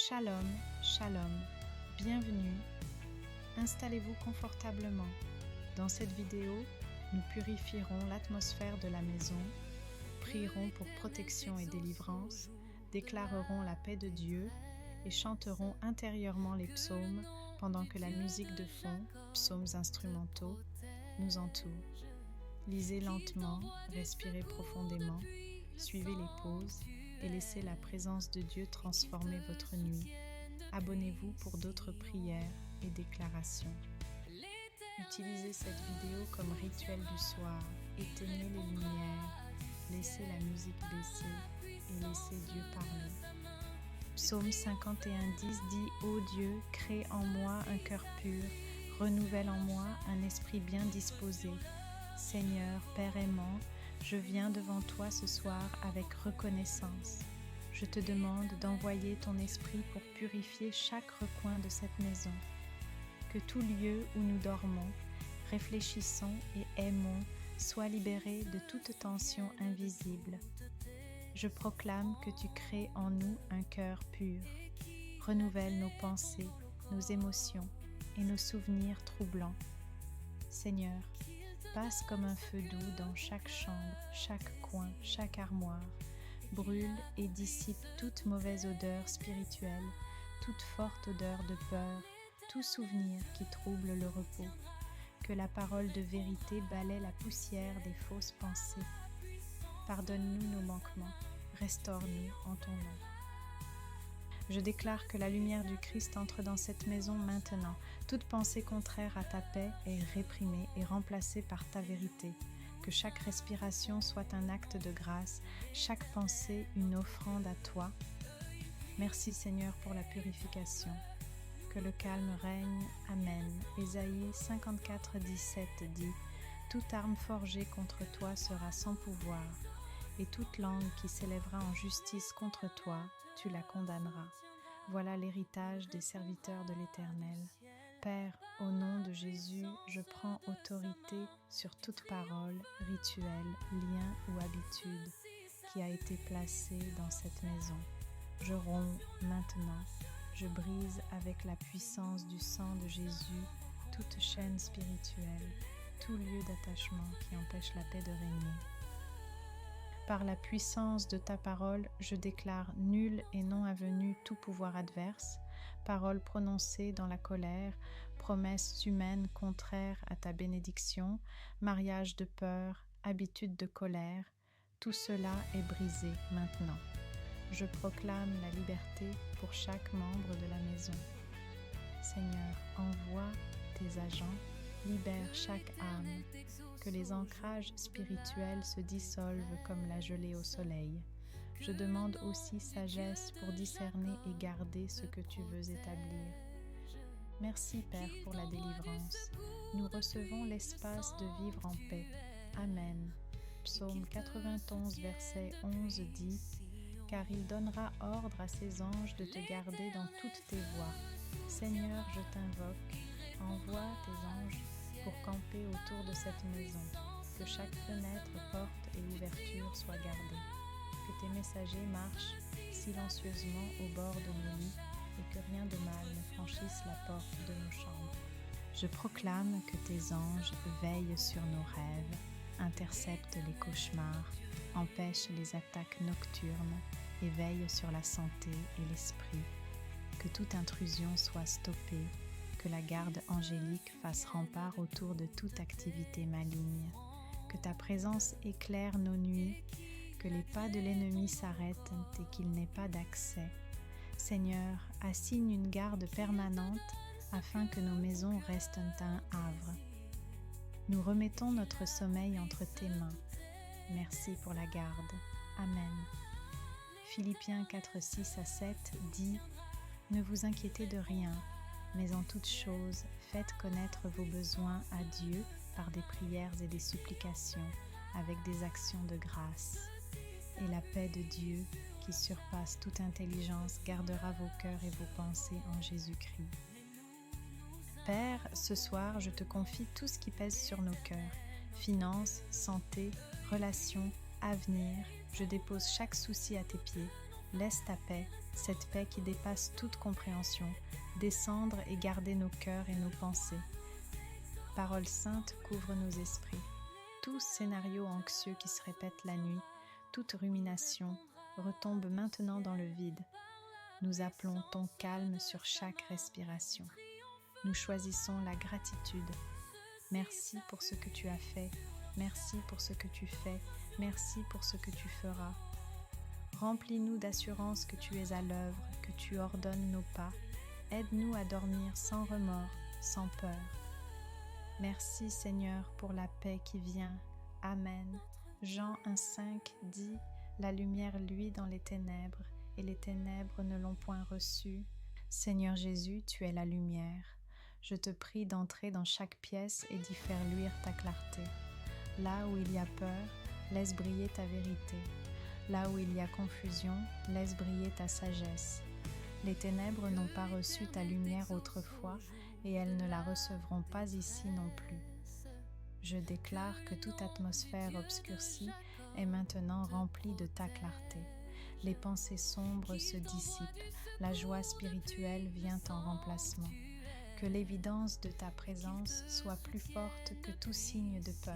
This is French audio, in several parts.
Shalom, shalom, bienvenue. Installez-vous confortablement. Dans cette vidéo, nous purifierons l'atmosphère de la maison, prierons pour protection et délivrance, déclarerons la paix de Dieu et chanterons intérieurement les psaumes pendant que la musique de fond, psaumes instrumentaux, nous entoure. Lisez lentement, respirez profondément, suivez les pauses et laissez la présence de Dieu transformer votre nuit. Abonnez-vous pour d'autres prières et déclarations. Utilisez cette vidéo comme rituel du soir. Éteignez les lumières, laissez la musique baisser et laissez Dieu parler. Psaume 51:10 dit « Ô Dieu, crée en moi un cœur pur, renouvelle en moi un esprit bien disposé. Seigneur, Père aimant, je viens devant toi ce soir avec reconnaissance. Je te demande d'envoyer ton esprit pour purifier chaque recoin de cette maison. Que tout lieu où nous dormons, réfléchissons et aimons soit libéré de toute tension invisible. Je proclame que tu crées en nous un cœur pur. Renouvelle nos pensées, nos émotions et nos souvenirs troublants. Seigneur, passe comme un feu doux dans chaque chambre, chaque coin, chaque armoire. Brûle et dissipe toute mauvaise odeur spirituelle, toute forte odeur de peur, tout souvenir qui trouble le repos. Que la parole de vérité balaie la poussière des fausses pensées. Pardonne-nous nos manquements, restaure-nous en ton nom. Je déclare que la lumière du Christ entre dans cette maison maintenant. Toute pensée contraire à ta paix est réprimée et remplacée par ta vérité. Que chaque respiration soit un acte de grâce, chaque pensée une offrande à toi. Merci Seigneur pour la purification. Que le calme règne. Amen. Ésaïe 54:17 dit « Toute arme forgée contre toi sera sans pouvoir, et toute langue qui s'élèvera en justice contre toi, tu la condamneras. » Voilà l'héritage des serviteurs de l'Éternel. Père, au nom de Jésus, je prends autorité sur toute parole, rituel, lien ou habitude qui a été placée dans cette maison. Je romps maintenant, je brise avec la puissance du sang de Jésus toute chaîne spirituelle, tout lieu d'attachement qui empêche la paix de régner. Par la puissance de ta parole, je déclare nul et non avenu tout pouvoir adverse, paroles prononcées dans la colère, promesses humaines contraires à ta bénédiction, mariage de peur, habitude de colère, tout cela est brisé maintenant. Je proclame la liberté pour chaque membre de la maison. Seigneur, envoie tes agents, libère chaque âme, que les ancrages spirituels se dissolvent comme la gelée au soleil. Je demande aussi sagesse pour discerner et garder ce que tu veux établir. Merci Père pour la délivrance. Nous recevons l'espace de vivre en paix. Amen. Psaume 91, verset 11 dit « Car il donnera ordre à ses anges de te garder dans toutes tes voies. Seigneur, je t'invoque, envoie tes anges pour camper autour de cette maison, que chaque fenêtre, porte et ouverture soit gardée, que tes messagers marchent silencieusement au bord de nos lits et que rien de mal ne franchisse la porte de nos chambres. Je proclame que tes anges veillent sur nos rêves, interceptent les cauchemars, empêchent les attaques nocturnes et veillent sur la santé et l'esprit. Que toute intrusion soit stoppée, que la garde angélique fasse rempart autour de toute activité maligne, que ta présence éclaire nos nuits, que les pas de l'ennemi s'arrêtent et qu'il n'ait pas d'accès. Seigneur, assigne une garde permanente afin que nos maisons restent un havre. Nous remettons notre sommeil entre tes mains. Merci pour la garde. Amen. Philippiens 4:6-7 dit « Ne vous inquiétez de rien, mais en toutes choses, faites connaître vos besoins à Dieu par des prières et des supplications, avec des actions de grâce. Et la paix de Dieu, qui surpasse toute intelligence, gardera vos cœurs et vos pensées en Jésus-Christ. » Père, ce soir, je te confie tout ce qui pèse sur nos cœurs. Finances, santé, relations, avenir. Je dépose chaque souci à tes pieds. laisse ta paix, cette paix qui dépasse toute compréhension, descendre et garder nos cœurs et nos pensées. Parole sainte couvre nos esprits. Tout scénario anxieux qui se répète la nuit, toute rumination, retombe maintenant dans le vide. Nous appelons ton calme sur chaque respiration. Nous choisissons la gratitude. Merci pour ce que tu as fait. Merci pour ce que tu fais. Merci pour ce que tu feras. Remplis-nous d'assurance que tu es à l'œuvre, que tu ordonnes nos pas. Aide-nous à dormir sans remords, sans peur. Merci Seigneur pour la paix qui vient. Amen. Jean 1,5 dit « La lumière luit dans les ténèbres, et les ténèbres ne l'ont point reçue. Seigneur Jésus, tu es la lumière. Je te prie d'entrer dans chaque pièce et d'y faire luire ta clarté. Là où il y a peur, laisse briller ta vérité. Là où il y a confusion, laisse briller ta sagesse. Les ténèbres n'ont pas reçu ta lumière autrefois, et elles ne la recevront pas ici non plus. Je déclare que toute atmosphère obscurcie est maintenant remplie de ta clarté. Les pensées sombres se dissipent, la joie spirituelle vient en remplacement. Que l'évidence de ta présence soit plus forte que tout signe de peur.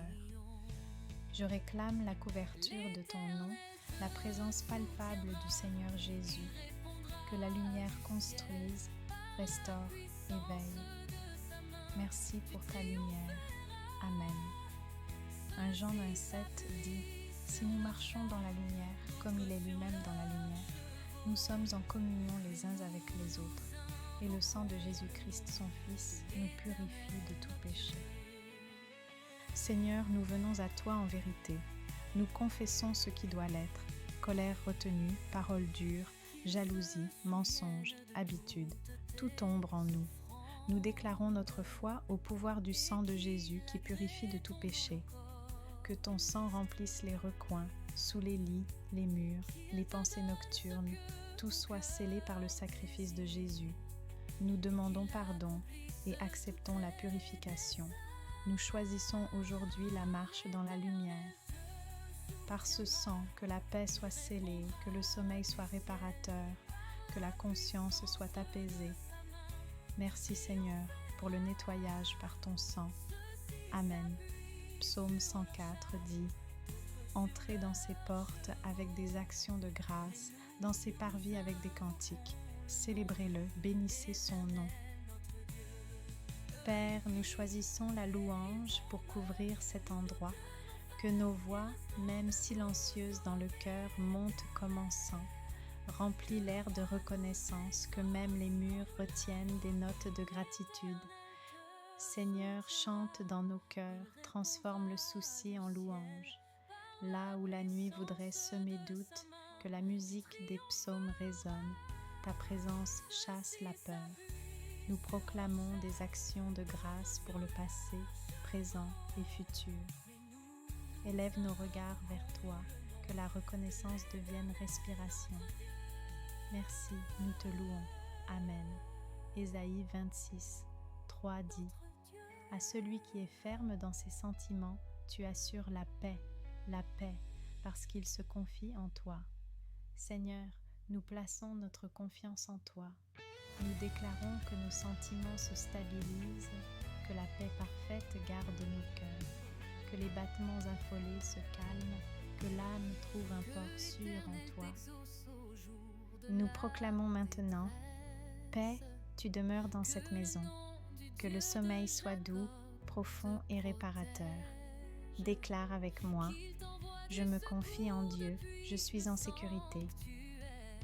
Je réclame la couverture de ton nom, la présence palpable du Seigneur Jésus. Que la lumière construise, restaure, éveille. Merci pour ta lumière. Amen. 1 Jean 1,7 dit « Si nous marchons dans la lumière, comme il est lui-même dans la lumière, nous sommes en communion les uns avec les autres, et le sang de Jésus-Christ, son Fils, nous purifie de tout péché. » Seigneur, nous venons à toi en vérité. Nous confessons ce qui doit l'être, colère retenue, paroles dures, jalousie, mensonge, habitude, toute ombre en nous. Nous déclarons notre foi au pouvoir du sang de Jésus qui purifie de tout péché. Que ton sang remplisse les recoins, sous les lits, les murs, les pensées nocturnes, tout soit scellé par le sacrifice de Jésus. Nous demandons pardon et acceptons la purification. Nous choisissons aujourd'hui la marche dans la lumière. Par ce sang, que la paix soit scellée, que le sommeil soit réparateur, que la conscience soit apaisée. Merci Seigneur pour le nettoyage par ton sang. Amen. Psaume 104 dit « Entrez dans ses portes avec des actions de grâce, dans ses parvis avec des cantiques. Célébrez-le, bénissez son nom. » Père, nous choisissons la louange pour couvrir cet endroit, que nos voix, même silencieuses dans le cœur, montent comme encens. Remplis l'air de reconnaissance, que même les murs retiennent des notes de gratitude. Seigneur, chante dans nos cœurs, transforme le souci en louange. Là où la nuit voudrait semer doute, que la musique des psaumes résonne, ta présence chasse la peur. Nous proclamons des actions de grâce pour le passé, présent et futur. Élève nos regards vers toi, que la reconnaissance devienne respiration. Merci, nous te louons. Amen. Ésaïe 26, 3 dit « À celui qui est ferme dans ses sentiments, tu assures la paix, parce qu'il se confie en toi. » Seigneur, nous plaçons notre confiance en toi. Nous déclarons que nos sentiments se stabilisent, que la paix parfaite garde nos cœurs, que les battements affolés se calment, que l'âme trouve un port sûr en toi. Nous proclamons maintenant « Paix, tu demeures dans cette maison. Que le sommeil soit doux, profond et réparateur. Déclare avec moi « Je me confie en Dieu, je suis en sécurité. »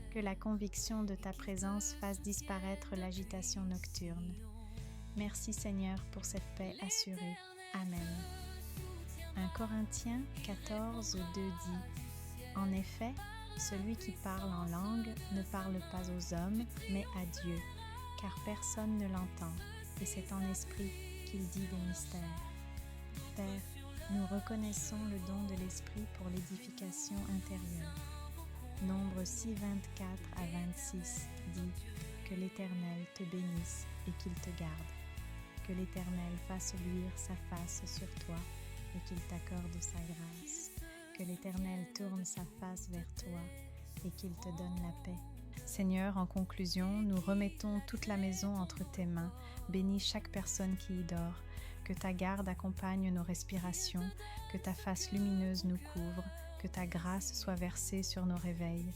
Que la conviction de ta présence fasse disparaître l'agitation nocturne. Merci Seigneur pour cette paix assurée. Amen. 1 Corinthiens 14, 2 dit « En effet, celui qui parle en langue ne parle pas aux hommes, mais à Dieu, car personne ne l'entend, et c'est en esprit qu'il dit des mystères. » Père, nous reconnaissons le don de l'Esprit pour l'édification intérieure. Nombre 6, 24 à 26 dit « Que l'Éternel te bénisse et qu'il te garde. Que l'Éternel fasse luire sa face sur toi et qu'il t'accorde sa grâce. Que l'Éternel tourne sa face vers toi et qu'il te donne la paix. Seigneur, en conclusion, nous remettons toute la maison entre tes mains. Bénis chaque personne qui y dort. Que ta garde accompagne nos respirations, que ta face lumineuse nous couvre, que ta grâce soit versée sur nos réveils.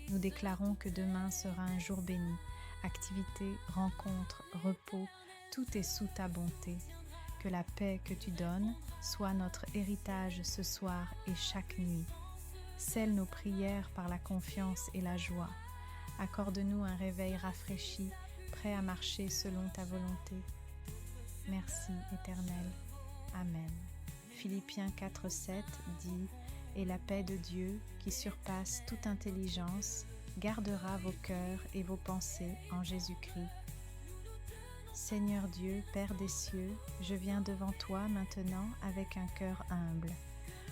Nous déclarons que demain sera un jour béni. Activités, rencontres, repos, tout est sous ta bonté. Que la paix que tu donnes soit notre héritage ce soir et chaque nuit. Scelle nos prières par la confiance et la joie. Accorde-nous un réveil rafraîchi, prêt à marcher selon ta volonté. Merci, Éternel. Amen. Philippiens 4,7 dit « Et la paix de Dieu, qui surpasse toute intelligence, gardera vos cœurs et vos pensées en Jésus-Christ. » Seigneur Dieu, Père des cieux, je viens devant toi maintenant avec un cœur humble.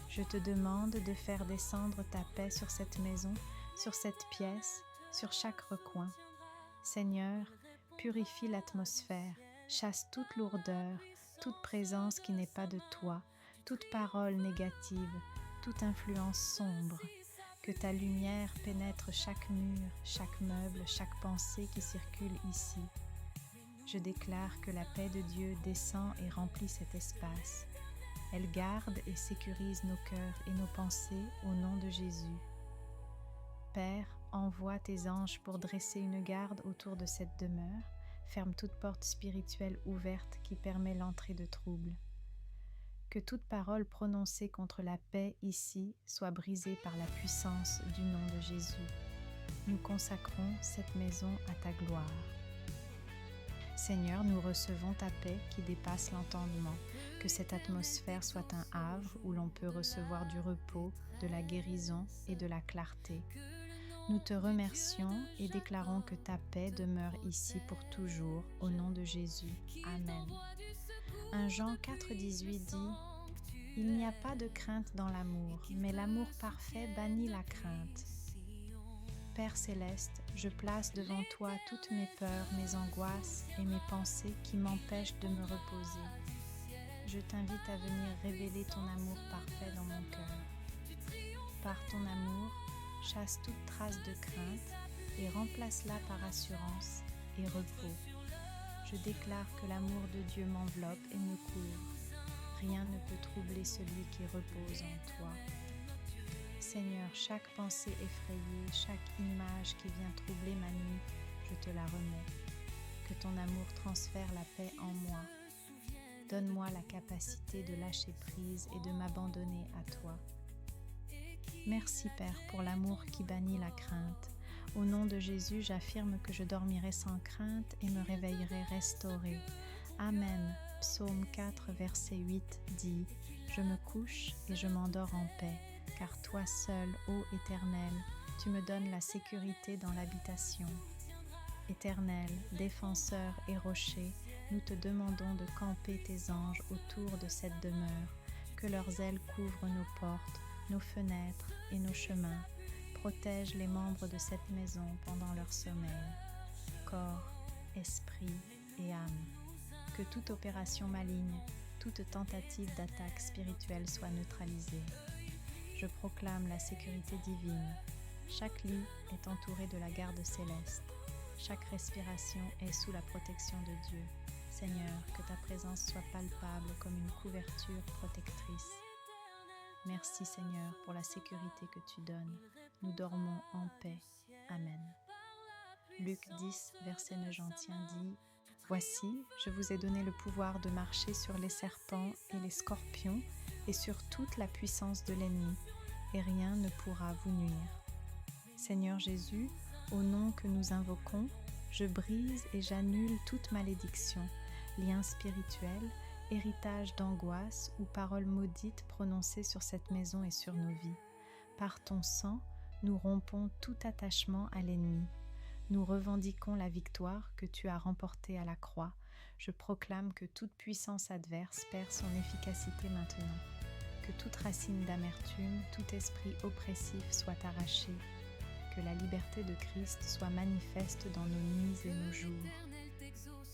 Je te demande de faire descendre ta paix sur cette maison, sur cette pièce, sur chaque recoin. Seigneur, purifie l'atmosphère, chasse toute lourdeur, toute présence qui n'est pas de toi, toute parole négative, toute influence sombre. Que ta lumière pénètre chaque mur, chaque meuble, chaque pensée qui circule ici. Je déclare que la paix de Dieu descend et remplit cet espace. Elle garde et sécurise nos cœurs et nos pensées au nom de Jésus. Père, envoie tes anges pour dresser une garde autour de cette demeure. Ferme toute porte spirituelle ouverte qui permet l'entrée de troubles. Que toute parole prononcée contre la paix ici soit brisée par la puissance du nom de Jésus. Nous consacrons cette maison à ta gloire. Seigneur, nous recevons ta paix qui dépasse l'entendement. Que cette atmosphère soit un havre où l'on peut recevoir du repos, de la guérison et de la clarté. Nous te remercions et déclarons que ta paix demeure ici pour toujours, au nom de Jésus. Amen. 1 Jean 4,18 dit « Il n'y a pas de crainte dans l'amour, mais l'amour parfait bannit la crainte. » Père céleste, je place devant toi toutes mes peurs, mes angoisses et mes pensées qui m'empêchent de me reposer. Je t'invite à venir révéler ton amour parfait dans mon cœur. Par ton amour, chasse toute trace de crainte et remplace-la par assurance et repos. Je déclare que l'amour de Dieu m'enveloppe et me couvre. Rien ne peut troubler celui qui repose en toi. Seigneur, chaque pensée effrayée, chaque image qui vient troubler ma nuit, je te la remets. Que ton amour transfère la paix en moi. Donne-moi la capacité de lâcher prise et de m'abandonner à toi. Merci Père pour l'amour qui bannit la crainte. Au nom de Jésus, j'affirme que je dormirai sans crainte et me réveillerai restaurée. Amen. Psaume 4, verset 8 dit « Je me couche et je m'endors en paix, car toi seul, ô Éternel, tu me donnes la sécurité dans l'habitation. » Éternel, défenseur et rocher, nous te demandons de camper tes anges autour de cette demeure, que leurs ailes couvrent nos portes, nos fenêtres et nos chemins. Protège les membres de cette maison pendant leur sommeil, corps, esprit et âme. Que toute opération maligne, toute tentative d'attaque spirituelle soit neutralisée. Je proclame la sécurité divine. Chaque lit est entouré de la garde céleste. Chaque respiration est sous la protection de Dieu. Seigneur, que ta présence soit palpable comme une couverture protectrice. Merci Seigneur pour la sécurité que tu donnes. Nous dormons en paix. Amen. Luc 10, verset 9 dit « Voici, je vous ai donné le pouvoir de marcher sur les serpents et les scorpions et sur toute la puissance de l'ennemi, et rien ne pourra vous nuire. » Seigneur Jésus, au nom que nous invoquons, je brise et j'annule toute malédiction, lien spirituel, héritage d'angoisse ou paroles maudites prononcées sur cette maison et sur nos vies. Par ton sang, nous rompons tout attachement à l'ennemi. Nous revendiquons la victoire que tu as remportée à la croix. Je proclame que toute puissance adverse perd son efficacité maintenant. Que toute racine d'amertume, tout esprit oppressif soit arraché. Que la liberté de Christ soit manifeste dans nos nuits et nos jours.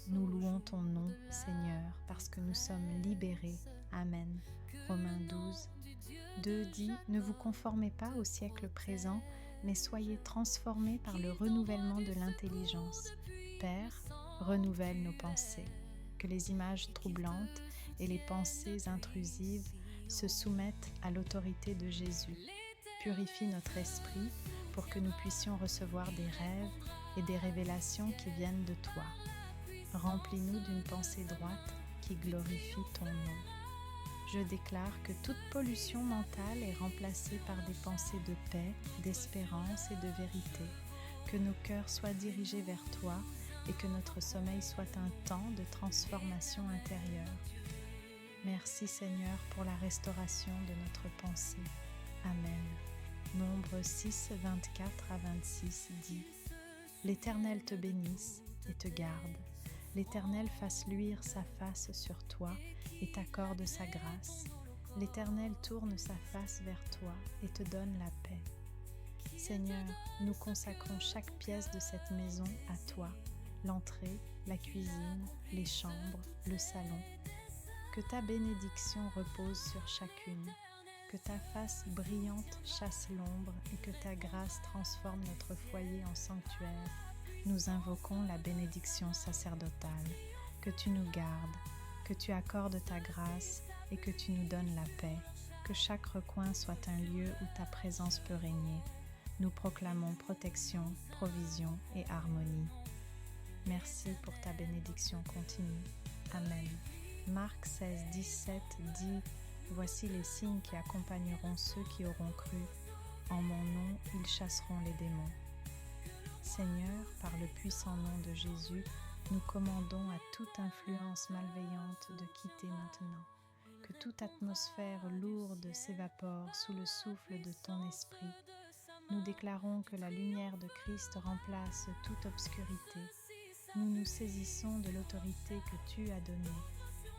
Nous louons ton nom, Seigneur, parce que nous sommes libérés. Amen. Romains 12, 2 dit « Ne vous conformez pas au siècle présent, mais soyez transformés par le renouvellement de l'intelligence. Père, renouvelle nos pensées, que les images troublantes et les pensées intrusives se soumettent à l'autorité de Jésus. Purifie notre esprit pour que nous puissions recevoir des rêves et des révélations qui viennent de toi. Remplis-nous d'une pensée droite qui glorifie ton nom. Je déclare que toute pollution mentale est remplacée par des pensées de paix, d'espérance et de vérité, que nos cœurs soient dirigés vers toi et que notre sommeil soit un temps de transformation intérieure. Merci Seigneur pour la restauration de notre pensée. Amen. Nombre 6, 24 à 26 dit: L'Éternel te bénisse et te garde. L'Éternel fasse luire sa face sur toi et t'accorde sa grâce. L'Éternel tourne sa face vers toi et te donne la paix. Seigneur, nous consacrons chaque pièce de cette maison à toi, l'entrée, la cuisine, les chambres, le salon. Que ta bénédiction repose sur chacune, que ta face brillante chasse l'ombre et que ta grâce transforme notre foyer en sanctuaire. Nous invoquons la bénédiction sacerdotale, que tu nous gardes, que tu accordes ta grâce et que tu nous donnes la paix, que chaque recoin soit un lieu où ta présence peut régner. Nous proclamons protection, provision et harmonie. Merci pour ta bénédiction continue. Amen. Marc 16, 17 dit: Voici les signes qui accompagneront ceux qui auront cru. En mon nom, ils chasseront les démons. Seigneur, par le puissant nom de Jésus, nous commandons à toute influence malveillante de quitter maintenant. Que toute atmosphère lourde s'évapore sous le souffle de ton esprit. Nous déclarons que la lumière de Christ remplace toute obscurité. Nous nous saisissons de l'autorité que tu as donnée.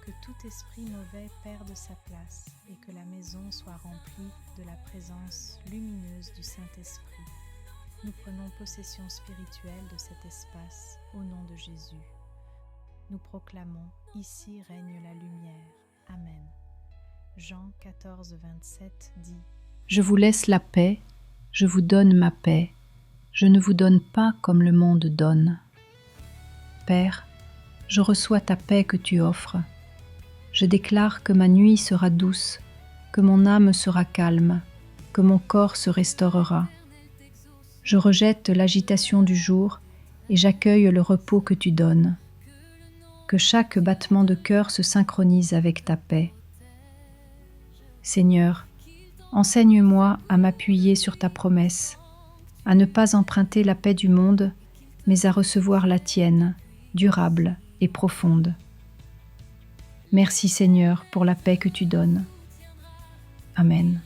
Que tout esprit mauvais perde sa place et que la maison soit remplie de la présence lumineuse du Saint-Esprit. Nous prenons possession spirituelle de cet espace au nom de Jésus. Nous proclamons: ici règne la lumière. Amen. Jean 14, 27 dit: Je vous laisse la paix, je vous donne ma paix. Je ne vous donne pas comme le monde donne. Père, je reçois ta paix que tu offres. Je déclare que ma nuit sera douce, que mon âme sera calme, que mon corps se restaurera. Je rejette l'agitation du jour et j'accueille le repos que tu donnes. Que chaque battement de cœur se synchronise avec ta paix. Seigneur, enseigne-moi à m'appuyer sur ta promesse, à ne pas emprunter la paix du monde, mais à recevoir la tienne, durable et profonde. Merci Seigneur pour la paix que tu donnes. Amen.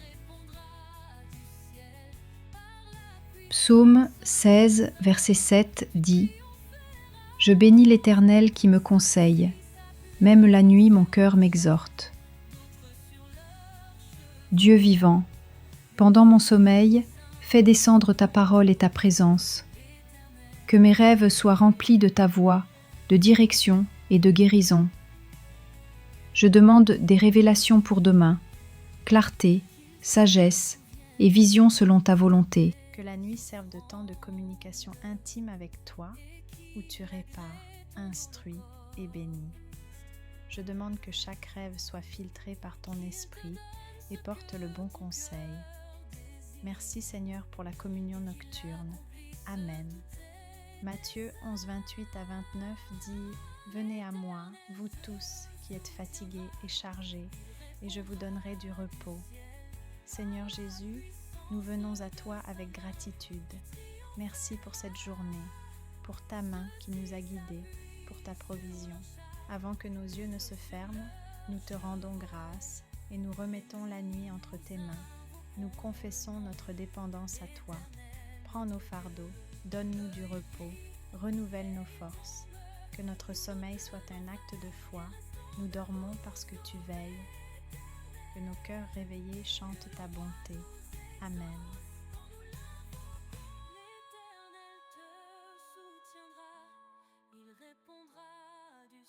Psaume 16, verset 7 dit: Je bénis l'Éternel qui me conseille, même la nuit mon cœur m'exhorte. Dieu vivant, pendant mon sommeil, fais descendre ta parole et ta présence. Que mes rêves soient remplis de ta voix, de direction et de guérison. Je demande des révélations pour demain, clarté, sagesse et vision selon ta volonté. Que la nuit serve de temps de communication intime avec toi, où tu répares, instruis et bénis. Je demande que chaque rêve soit filtré par ton esprit et porte le bon conseil. Merci Seigneur pour la communion nocturne. Amen. Matthieu 11, 28 à 29 dit: Venez à moi, vous tous qui êtes fatigués et chargés, et je vous donnerai du repos. Seigneur Jésus, nous venons à toi avec gratitude. Merci pour cette journée, pour ta main qui nous a guidés, pour ta provision. Avant que nos yeux ne se ferment, nous te rendons grâce et nous remettons la nuit entre tes mains. Nous confessons notre dépendance à toi. Prends nos fardeaux, donne-nous du repos, renouvelle nos forces. Que notre sommeil soit un acte de foi. Nous dormons parce que tu veilles. Que nos cœurs réveillés chantent ta bonté. Amen.